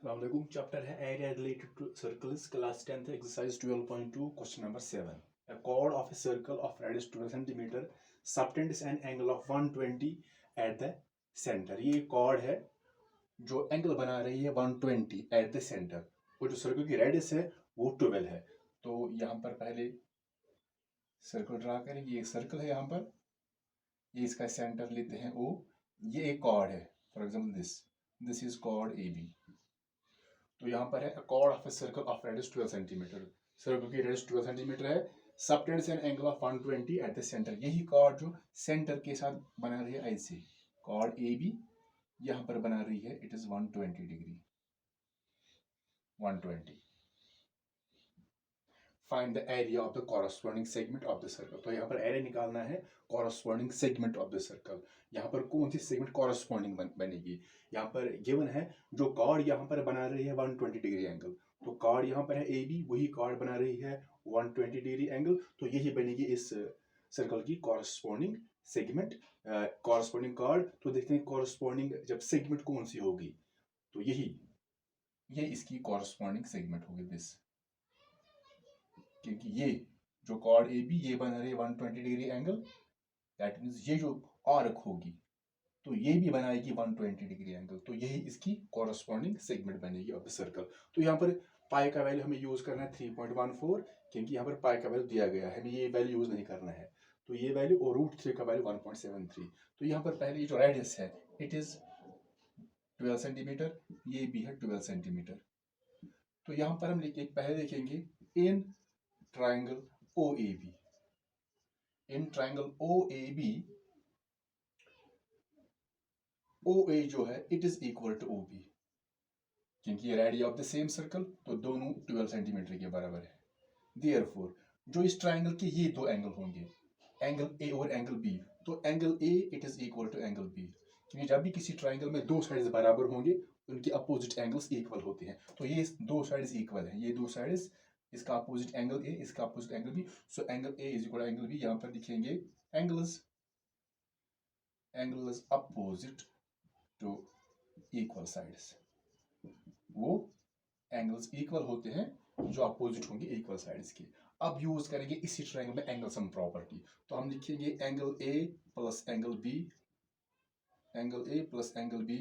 Assalamualaikum. Chapter है area related to circles, class 10th exercise 12.2 question number 7. A chord of a circle of radius 12 cm subtends an angle of 120 at the center. ये chord है जो angle बना रही है 120 at the center. वो जो circle की रेडियस है वो 12 है. तो यहाँ पर पहले सर्कल ड्रा करेंगे. ये सर्कल है, यहाँ पर ये इसका सेंटर लेते हैं O. ये एक chord है. For example this is chord AB. तो यहाँ पर है chord of a circle of radius 12 centimetre. Circle की रेडियस 12 सेंटीमीटर है. Subtends an angle of 120 at the centre. यही chord जो सेंटर के साथ बना रही है ऐसे. chord AB यहाँ पर बना रही है, it is 120 degree. 120. Find the area of the corresponding segment of the circle. तो यहाँ पर एरिया निकालना है corresponding segment of the circle. यहाँ पर कौन सी सेगमेंट कॉरस्पॉन्डिंग बनेगी. यहाँ पर गिवन है जो कॉर्ड यहाँ पर बना रही है 120 डिग्री एंगल. तो कॉर्ड यहाँ पर है AB, वही कॉर्ड बना रही है 120 डिग्री एंगल. तो यही बनेगी इस सर्कल की कॉरस्पॉन्डिंग सेगमेंट, कॉरस्पॉन्डिंग कॉर्ड. तो देखते हैं कॉरस्पॉन्डिंग जब सेगमेंट कौन सी होगी. तो ये इसकी कॉरस्पॉन्डिंग सेगमेंट होगी दिस. क्योंकि ये जो कॉर्ड AB ये बना रही है 120 डिग्री एंगल. दैट मीन्स ये जो आर्क होगी तो ये भी बनाएगी 120 डिग्री एंगल. तो यही इसकी कॉरस्पॉन्डिंग सेगमेंट बनेगी ऑफ द सर्कल. तो यहाँ पर पाई का वैल्यू हमें यूज करना है 3.14, क्योंकि यहाँ पर पाई का वैल्यू दिया गया है, हमें ये वैल्यू यूज नहीं करना है. तो ये वैल्यू और √3 का वैल्यू 1.73. तो यहाँ पर पहले ये जो रेडियस है इट इज 12 सेंटीमीटर, ये भी है 12 सेंटीमीटर. तो यहाँ पर हम पहले देखेंगे in triangle OAB. In triangle OAB OA जो है it is equal to OB. क्योंकि ये radius of the same circle, तो दोनों 12 सेंटीमीटर के बराबर है. देयरफॉर जो इस ट्राइंगल के ये दो एंगल होंगे, एंगल A और एंगल B, तो angle A it is equal to angle B. क्योंकि जब भी किसी ट्राइंगल में दो साइड्स बराबर होंगे उनके अपोजिट एंगल्स इक्वल होते हैं. तो ये दो साइड्स इक्वल है, ये दो साइड्स, इसका अपोजिट एंगल A, इसका opposite angle B. So angle A is equal to angle B. यहाँ पर लिखेंगे angles opposite to equal sides. वो एंगल्स इक्वल होते हैं जो अपोजिट होंगे इक्वल साइड्स के. अब यूज करेंगे इसी ट्रायंगल में एंगल सम प्रॉपर्टी. तो हम लिखेंगे angle A plus angle B, angle A plus angle B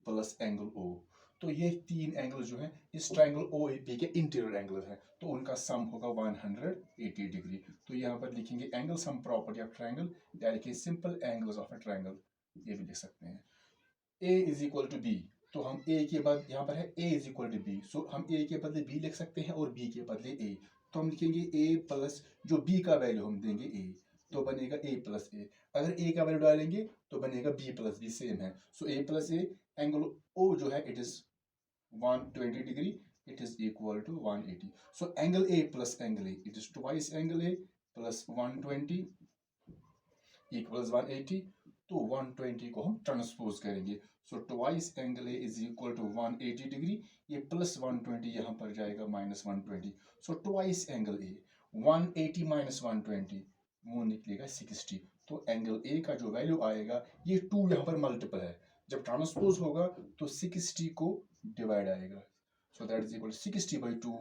plus angle O. तो ये तीन एंगल जो है इस ट्रायंगल OAB के इंटीरियर एंगल है, तो उनका सम होगा 180 डिग्री. तो यहाँ पर लिखेंगे angle sum property of triangle, यानी कि simple angles of a triangle, ये भी लिख सकते हैं. A is equal to B. तो हम A के बाद यहाँ पर है A is equal to B. So हम A के बदले B लिख सकते हैं और B के बदले A. तो हम लिखेंगे A प्लस जो B का वैल्यू हम देंगे A, तो बनेगा A प्लस A. अगर A का वैल्यू डालेंगे तो बनेगा B प्लस B, सेम है. So A plus A, angle O जो है it is 120 degree, it is equal to 180. So angle A plus angle A it is twice angle A plus 120 equals 180. तो 120 को हम transpose करेंगे. So twice angle A is equal to 180 degree. ये plus 120 यहाँ पर जाएगा minus 120. So twice angle A, 180 minus 120 वो निकलेगा 60. तो एंगल A का जो वैल्यू आएगा, ये 2 यहाँ पर मल्टीपल है, जब ट्रांसपोज होगा तो 60 को डिवाइड आएगा. So that is equal to 60/2,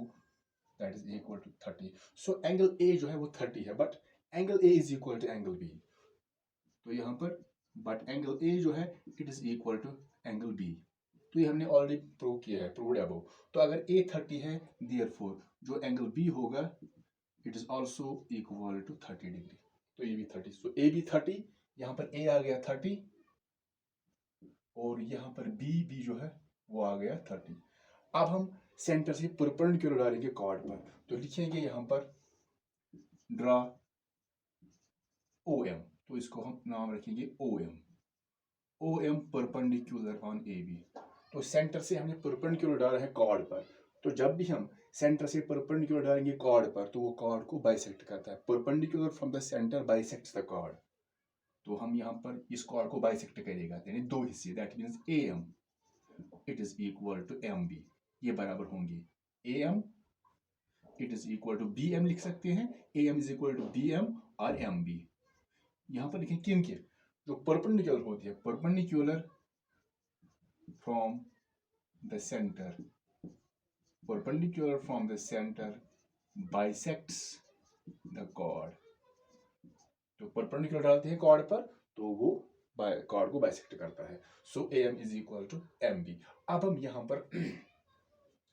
that is equal to 30. So angle A जो है वो 30 है, but angle A is equal to angle B. तो यहाँ पर बट एंगल A जो है it is equal to angle B. तो ये हमने ऑलरेडी प्रूव किया है, प्रूव्ड अबव. तो अगर A 30 है, देयरफॉर जो एंगल B होगा it is also equal to 30 degree. तो ये भी 30. सो A भी 30, यहाँ पर A आ गया 30 और यहाँ पर B जो है वो आ गया 30. अब हम सेंटर से परपेंडिकुलर डालेंगे कॉर्ड पर. तो लिखेंगे यहाँ पर ड्रा OM. तो इसको हम नाम रखेंगे OM परपेंडिकुलर ऑन AB. तो सेंटर से हमने परपेंडिकुलर डाला है कॉर्ड पर. तो जब भी हम सेंटर से परपेंडिकुलर डालेंगे कॉर्ड पर तो वो कॉर्ड को बाइसेक्ट करता है. Perpendicular from the centre bisects the chord. तो हम यहाँ पर इस कॉर्ड को बाइसेक्ट करेगा, यानी दो हिस्से. That means AM it is equal to MB. ये बराबर होंगे AM it is equal to BM लिख सकते हैं. AM is equal to BM और MB. यहाँ पर लिखें क्योंकि जो परपेंडिकुलर होती है, perpendicular from the centre perpendicular from the centre bisects the chord. तो परपेंडिकुलर डालते हैं कॉर्ड पर तो वो कॉर्ड को बाइसेक्ट करता है। So A M is equal to M B. अब हम यहाँ पर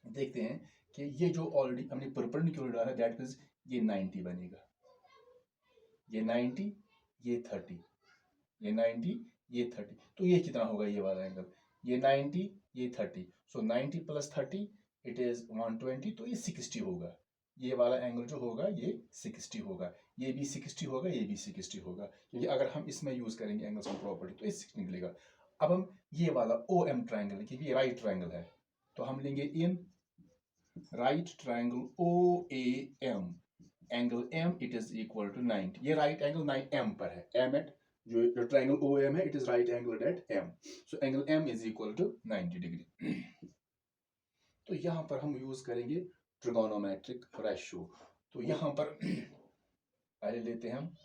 देखते हैं कि ये जो ऑलरेडी हमने परपेंडिकुलर डाला दैट मींस ये 90 बनेगा, ये 90, ये 30, ये 90, ये 30, तो ये कितना होगा ये वाला एंगल, ये 90, ये 30, सो 90 प्लस 30 इट इज 120, तो ये 60 होगा। ये वाला एंगल जो होगा ये 60 होगा, ये भी 60 होगा, ये भी 60 होगा, क्योंकि अगर हम इसमें यूज करेंगे एंगल सम प्रॉपर्टी तो ये 60 निकलेगा। अब हम ये वाला ओ एम ट्राइंगल, क्योंकि ये राइट ट्राइंगल है, तो हम लेंगे in right triangle O A M, angle M it is equal to 90। ये राइट एंगल 9 एम पर है, एम एट जो ट्राइंगल ओ एम है it is right angle at M, so angle M is equal to 90 degree. तो यहां पर हम use करेंगे ट्रिगोनोमेट्रिक रेशियो। तो यहां पर पहले लेते हैं हम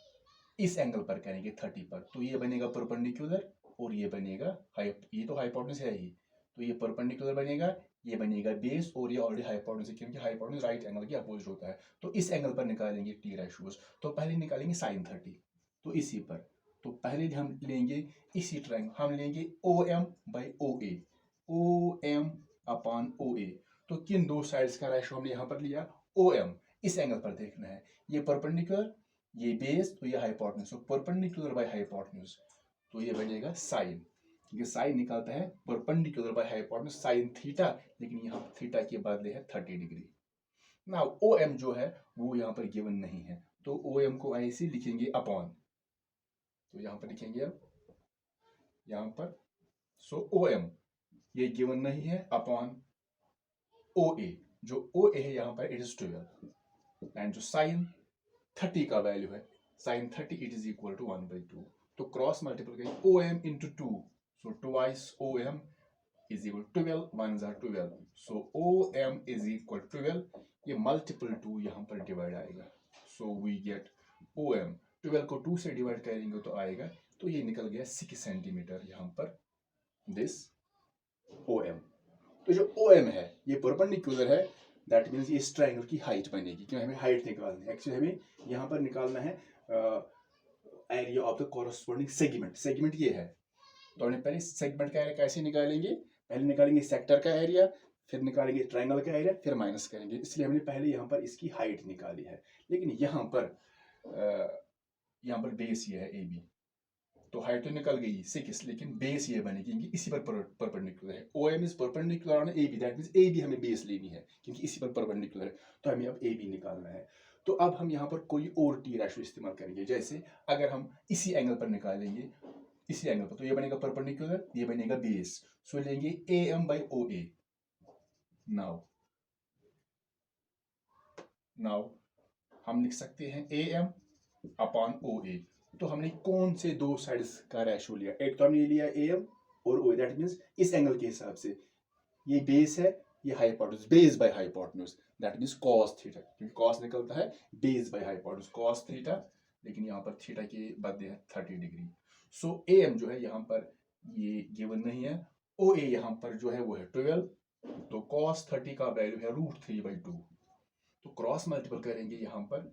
इस एंगल पर करेंगे 30 पर, तो ये बनेगा परपेंडिकुलर और ये बनेगा ये तो हाइपोटेन्यूज है ही, तो ये परपेंडिकुलर बनेगा, ये बनेगा बेस और ये ऑलरेडी हाइपोटेन्यूज है, क्योंकि हाइपोटेन्यूज राइट एंगल के अपोजिट होता है। तो इस एंगल पर निकालेंगे टी रेशियोज, तो पहले निकालेंगे साइन 30, तो इसी पर, तो पहले हम लेंगे इसी ट्रायंगल, हम लेंगे O M by O A, O M upon O A. तो किन दो साइड्स का रेशियो हमने यहाँ पर लिया, ओ एम, इस एंगल पर देखना है, ये परपेंडिकुलर, ये बेस, तो ये हाइपोटेन्यूज, तो परपेंडिकुलर बाय हाइपोटेन्यूज, तो ये बनेगा साइन, क्योंकि साइन निकालता है perpendicular by hypotenuse sine theta, लेकिन यहाँ थीटा के बदले है 30 डिग्री। नाउ ओ एम जो है वो यहाँ पर गिवन नहीं है, तो ओ एम को ऐसे लिखेंगे अपॉन, तो यहाँ पर लिखेंगे अब यहाँ पर, सो ओ एम ये गिवन नहीं है, अपॉन ओ ए, जो ओ ए है यहाँ पर इट इज 12, एंड जो साइन 30 का वैल्यू है, sine 30 it is equal to 1/2, तो क्रॉस मल्टीपल करेंगे O M into 2, so twice O M is equal 12, 1 is 12, so O M is equal 12, ये मल्टीपल 2 यहाँ पर डिवाइड आएगा, so we get O M, 12 को 2 से डिवाइड करेंगे तो आएगा, तो ये निकल गया 6 सेंटीमीटर यहाँ पर दिस ओ एम। तो जो ओ एम है ये परपेंडिकुलर है, दैट मीन्स इस ट्रायंगल की हाइट बनेगी, क्योंकि हमें हाइट निकालनी है, एक्चुअली हमें यहाँ पर निकालना है area of the corresponding segment, segment ये है, तो हमने पहले सेगमेंट का एरिया कैसे निकालेंगे, पहले निकालेंगे सेक्टर का एरिया, फिर निकालेंगे ट्रायंगल का एरिया, फिर माइनस करेंगे, इसलिए हमने पहले यहाँ पर इसकी हाइट निकाली है। लेकिन यहाँ पर बेस ये है ए बी, तो हाइट तो निकल गई 6, लेकिन बेस ये बनेगी क्योंकि इसी पर परपेंडिकुलर है, O M is perpendicular on A B, that means A B हमें बेस लेनी है क्योंकि इसी पर परपेंडिकुलर है, तो हमें अब ए बी निकालना है। तो अब हम यहाँ पर कोई और टी रेशियो इस्तेमाल करेंगे, जैसे अगर हम इसी एंगल पर निकालेंगे, इसी एंगल पर, तो ये बनेगा परपेंडिकुलर, ये बनेगा बेस, सो लेंगे A M by O A. Now हम लिख सकते हैं A M upon O A, तो हमने कौन से दो साइड्स का रेशियो लिया, एक तो हमने लिया ए एम और ओ, दैट मींस इस एंगल के हिसाब से, ये बेस है, ये hypotenuse, base by hypotenuse, that means cos theta, क्योंकि cos निकलता है base by hypotenuse cos theta, लेकिन यहाँ पर थीटा के बदले है 30 डिग्री। सो ए एम जो है यहाँ पर ये गिवन नहीं है, ओ ए यहाँ पर जो है वो है 12, तो cos 30 का वैल्यू है √3/2, तो क्रॉस मल्टीपल करेंगे यहाँ पर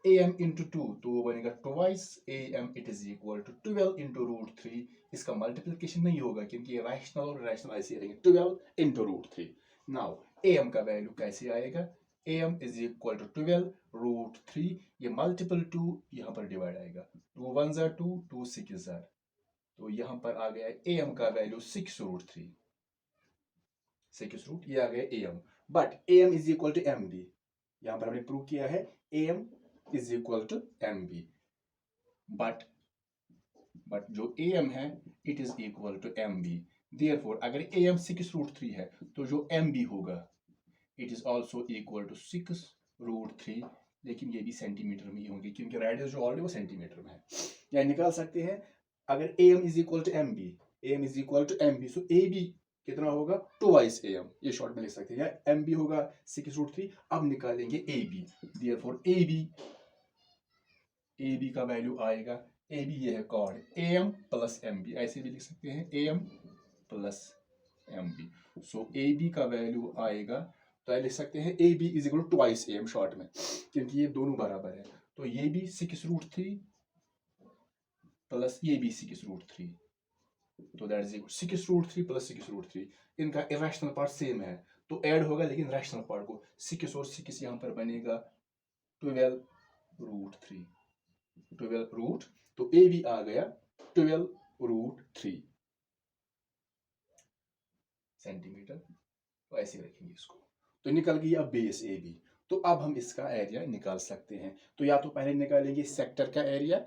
ए एम इंटू 2, तो वो बनेगा twice A M it is equal to 12 into √3, इसका मल्टीप्लिकेशन नहीं होगा क्योंकि ये रैशनल और रैशनल ऐसे रहेंगे, 12 इंटू √3। नाउ ए एम का वैल्यू कैसे आएगा, A M is equal to 12 √3, ये मल्टीपल 2 यहाँ पर डिवाइड आएगा, 2 1 जार 2, 2 6 जार, तो यहाँ पर आ गया ए एम का वैल्यू 6√3, 6 रूट, ये आ गया A M, but A M is equal to M B, यहाँ पर हमने प्रूव किया है A M is equal to mb, but जो am है it is equal to mb, therefore अगर am 6√3 है तो जो mb होगा it is also equal to 6√3, लेकिन ये भी सेंटीमीटर में ही होंगे क्योंकि रेडियस जो ऑलरेडी वो सेंटीमीटर में है, या निकाल सकते हैं अगर am is equal to mb, am is equal to mb, so ab कितना होगा ट्वाइस am, ये शॉर्ट में लिख सकते हैं, या mb होगा 6√3। अब निकालेंगे ab, therefore ab का वैल्यू आएगा, ab ये है कॉर्ड am प्लस mb, ऐसे भी लिख सकते हैं am plus MB। So AB का वैल्यू आएगा, तो लिख सकते हैं AB is equal to twice AM short में, क्योंकि ये दोनों बराबर है। तो ये भी 6√3 प्लस ये भी 6√3, तो दैट इज 6√3 प्लस 6√3। इनका इरेशनल पार्ट सेम है तो ऐड होगा, लेकिन रैशनल पार्ट को 6 और 6 यहाँ पर बनेगा 12√3, 12 तो ए भी आ गया 12√3 सेंटीमीटर। तो ऐसे रखेंगे इसको, तो निकल गई अब बेस ए बी। तो अब हम इसका एरिया निकाल सकते हैं। तो या तो पहले निकालेंगे सेक्टर का एरिया,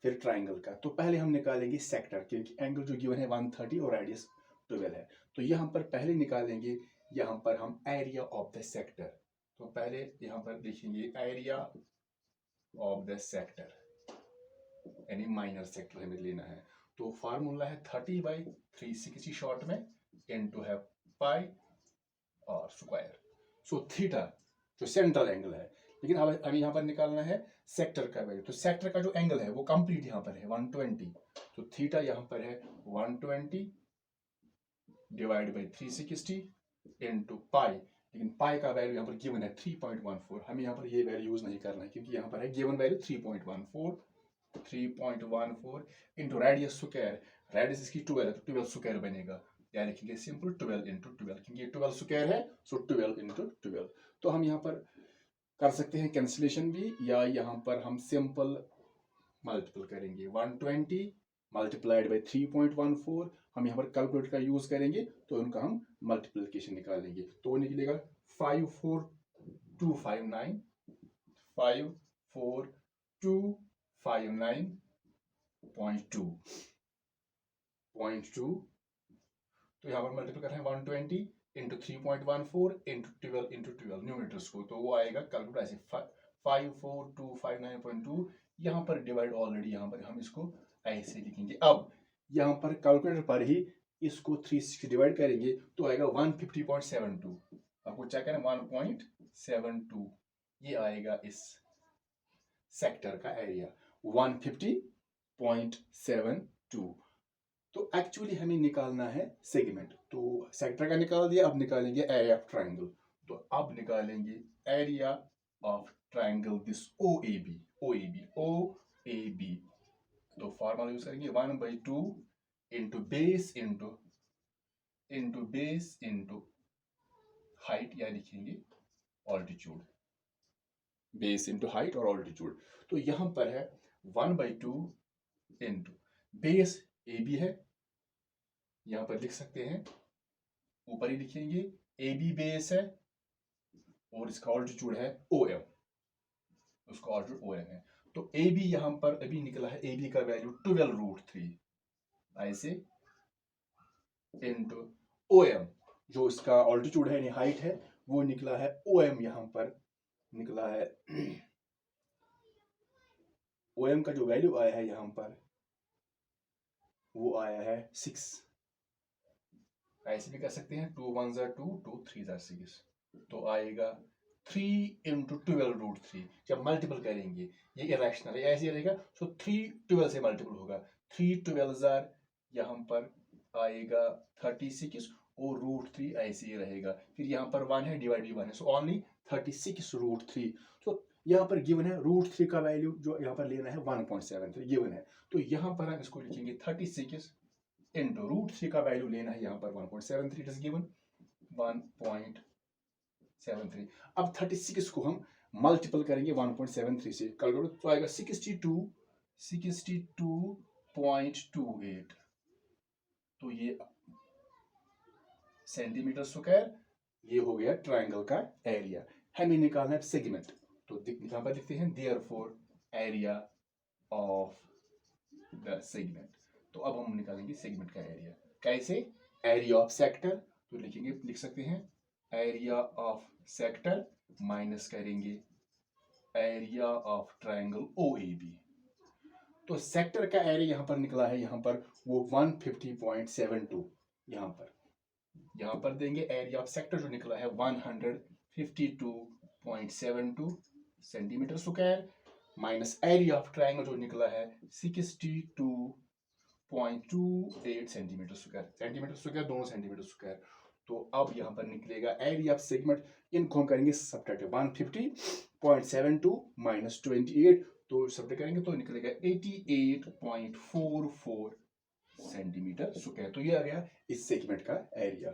फिर ट्राइंगल का। तो पहले हम निकालेंगे सेक्टर, क्योंकि एंगल जो गिवन है 130 और रेडियस 12 है। तो यहाँ पर पहले निकालेंगे, यहाँ पर हम एरिया ऑफ द सेक्टर। तो पहले यहाँ पर लिखेंगे एरिया ऑफ द सेक्टर, यानी माइनर सेक्टर हमें लेना है। तो फार्मूला है 30/360 शॉर्ट में इनटू है पाई और स्क्वायर। सो थीटा जो सेंट्रल एंगल है, लेकिन अब हमें यहाँ पर निकालना है सेक्टर का वैल्यू। तो सेक्टर का जो एंगल है वो कंप्लीट यहाँ पर है 120। तो थीटा यहाँ पर है 120 डिवाइड बाई 360 इनटू पाई, लेकिन पाई का वैल्यू यहाँ पर गिवन है 3.14। हमें यहाँ पर ये वैल्यू यूज नहीं करना है, क्योंकि यहाँ पर है given value 3.14 into radius square. Radius इसकी 12 है तो 12 स्क्वायर बनेगा, या लिखेंगे सिंपल 12 इंटू 12, क्योंकि ये 12 स्क्वायर है, सो 12 इंटू 12। तो हम यहाँ पर कर सकते हैं कैंसिलेशन भी, या यहाँ पर हम सिंपल मल्टीपल करेंगे 120 मल्टीप्लाइड बाई 3.14। हम यहाँ पर कैलकुलेटर का यूज करेंगे तो उनका हम मल्टीप्लिकेशन निकालेंगे। तो वो निकलेगा 54259 54259.2। तो यहाँ पर मल्टीपल कर रहे हैं 120 इंटू 3.14 इंटू 12 इंटू 12 न्यूमरेटर्स को, तो वो आएगा कैलकुलेट ऐसे 54259.2। यहाँ पर डिवाइड ऑलरेडी यहाँ पर हम इसको ऐसे लिखेंगे। अब यहाँ पर कैलकुलेटर पर ही इसको 360 डिवाइड करेंगे तो आएगा 150.72। आपको चेक करें 1.72, ये आएगा इस सेक्टर का एरिया 150.72। तो एक्चुअली हमें निकालना है सेगमेंट। तो सेक्टर का निकाल दिया, अब निकालेंगे एरिया ऑफ ट्राइंगल। तो अब निकालेंगे area of triangle this OAB। तो फॉर्मूला यूज करेंगे 1/2 इंटू बेस इंटू हाइट, या लिखेंगे ऑल्टीट्यूड, बेस इंटू हाइट और ऑल्टीट्यूड। तो यहां पर है 1/2 इंटू बेस AB है, यहां पर लिख सकते हैं, ऊपर ही लिखेंगे AB बेस है और इसका ऑल्टीट्यूड है OM, उसका ऑल्टीट्यूड OM है। तो AB यहां पर अभी निकला है, AB का वैल्यू 12√3 ऐसे इंटू OM, जो इसका ऑल्टीट्यूड है यानी हाइट है, वो निकला है OM, यहां पर निकला है OM का जो वैल्यू आया है यहां पर वो आया है 6। ऐसे भी कर सकते हैं 2 1 2 2 3 6, तो आएगा 3 इंटू 12√3। जब मल्टीपल करेंगे ये इरेशनल है, ऐसे रहेगा, सो 3 12 से मल्टीपल होगा, 3 12 यहाँ पर आएगा 36 और √3 ऐसे ही रहेगा। फिर यहाँ पर 1 है, डिवाइड भी 1 है, सो ओनली 36√3। तो यहाँ पर गिवन है √3 का वैल्यू जो यहाँ पर लेना है 1.73 गिवन है। तो यहाँ पर हम इसको लिखेंगे 36 इंटू √3 का वैल्यू लेना है यहाँ पर 1.73, इट इज गिवन 1.73। अब 36 को हम मल्टीपल करेंगे 1.73 से, कैलकुलेट तो आएगा 62.28। तो ये सेंटीमीटर स्क्वायर, ये हो गया ट्राइंगल का एरिया। हमें निकालना है सेगमेंट। तो यहाँ पर लिखते हैं therefore area of the segment. तो अब हम निकालेंगे सेगमेंट का एरिया। कैसे? एरिया ऑफ सेक्टर, तो लिखेंगे, लिख सकते हैं एरिया ऑफ सेक्टर माइनस करेंगे एरिया ऑफ ट्राइंगल OAB। तो सेक्टर का एरिया यहाँ पर निकला है, यहाँ पर वो 150.72, यहाँ पर देंगे एरिया ऑफ सेक्टर जो निकला है 152.72 centimetre square, minus area of triangle जो निकला है 62 0.28 सेंटीमीटर स्क्वायर दोनों सेंटीमीटर स्क्वायर। तो अब यहाँ पर निकलेगा एरिया ऑफ सेगमेंट, इनको हम करेंगे सब्ट्रैक्ट 150.72 माइनस 28, तो सब्ट्रैक्ट करेंगे तो निकलेगा 88.44 सेंटीमीटर स्क्वायर। तो ये आ गया इस सेगमेंट का एरिया।